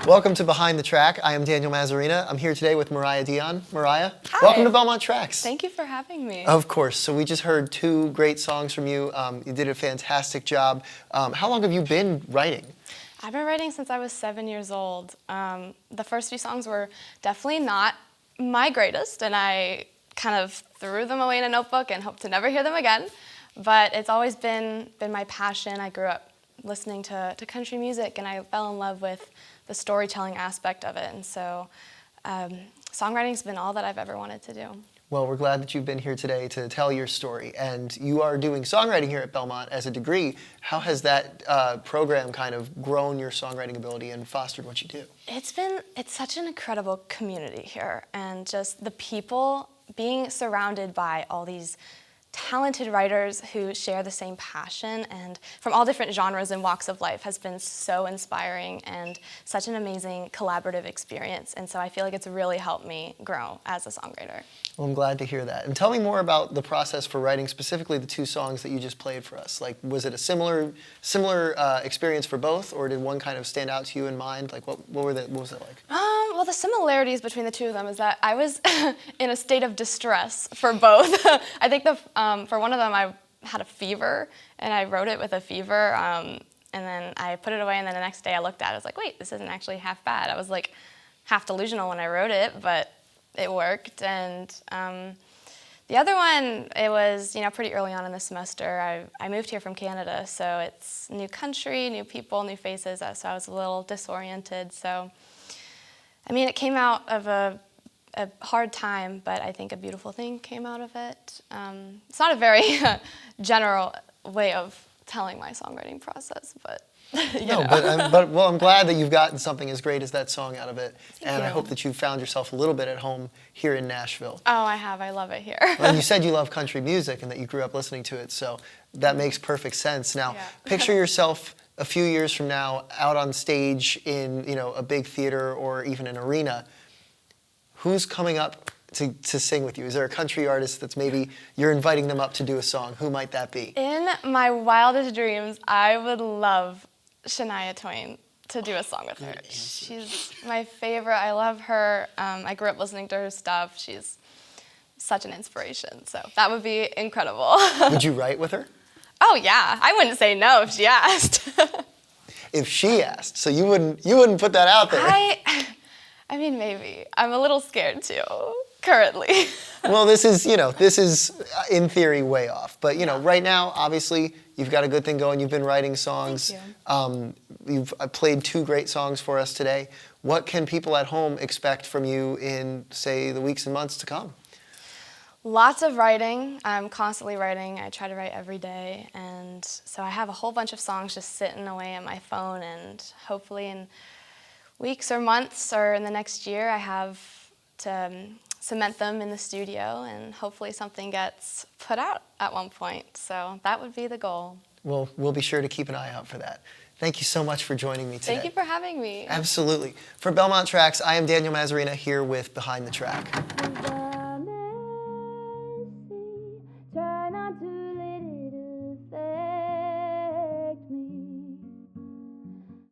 Welcome to Behind the Track. I am Daniel Mazzarina. I'm here today with Mariah Dion. Mariah, Hi. welcome to Belmont Tracks. Thank you for having me. Of course. So we just heard two great songs from you. You did a fantastic job. How long have you been writing? I've been writing since I was 7 years old. The first few songs were definitely not my greatest, and I kind of threw them away in a notebook and hope to never hear them again. But it's always been my passion. I grew up listening to country music, and I fell in love with the storytelling aspect of it. And so songwriting's been all that I've ever wanted to do. Well, we're glad that you've been here today to tell your story. And you are doing songwriting here at Belmont as a degree. How has that program kind of grown your songwriting ability and fostered what you do? It's such an incredible community here, and just the people, being surrounded by all these talented writers who share the same passion and from all different genres and walks of life has been so inspiring and such an amazing collaborative experience. And so I feel like it's really helped me grow as a songwriter. Well, I'm glad to hear that. And tell me more about the process for writing, specifically the two songs that you just played for us. Like, was it a similar experience for both, or did one kind of stand out to you in mind? Like, what was it like? Well, the similarities between the two of them is that I was in a state of distress for both. I think for one of them, I had a fever, and I wrote it with a fever, and then I put it away, and then the next day I looked at it, I was like, wait, this isn't actually half bad. I was like half delusional when I wrote it, but it worked. And the other one, it was pretty early on in the semester. I moved here from Canada, so it's new country, new people, new faces, so I was a little disoriented. So, I mean, it came out of a hard time, but I think a beautiful thing came out of it. It's not a very general way of telling my songwriting process, but I'm glad that you've gotten something as great as that song out of it. Thank you. I hope that you've found yourself a little bit at home here in Nashville. Oh, I have. I love it here. And you said you love country music and that you grew up listening to it, so that makes perfect sense. Now, picture yourself a few years from now out on stage in a big theater or even an arena. Who's coming up to sing with you? Is there a country artist that's maybe you're inviting them up to do a song? Who might that be? In my wildest dreams, I would love Shania Twain to do a song with her. She's my favorite. I love her. I grew up listening to her stuff. She's such an inspiration. So that would be incredible. Would you write with her? Oh yeah, I wouldn't say no if she asked. If she asked, so you wouldn't put that out there. I mean, maybe. I'm a little scared too, currently. Well, this is in theory way off, but right now, obviously, you've got a good thing going. You've been writing songs. Thank you. You've played two great songs for us today. What can people at home expect from you in, say, the weeks and months to come? Lots of writing. I'm constantly writing. I try to write every day, and so I have a whole bunch of songs just sitting away on my phone, and hopefully in weeks or months or in the next year, I have to cement them in the studio, and hopefully something gets put out at one point. So that would be the goal. Well, we'll be sure to keep an eye out for that. Thank you so much for joining me today. Thank you for having me. Absolutely. For Belmont Tracks, I am Daniel Mazzarina here with Behind the Track.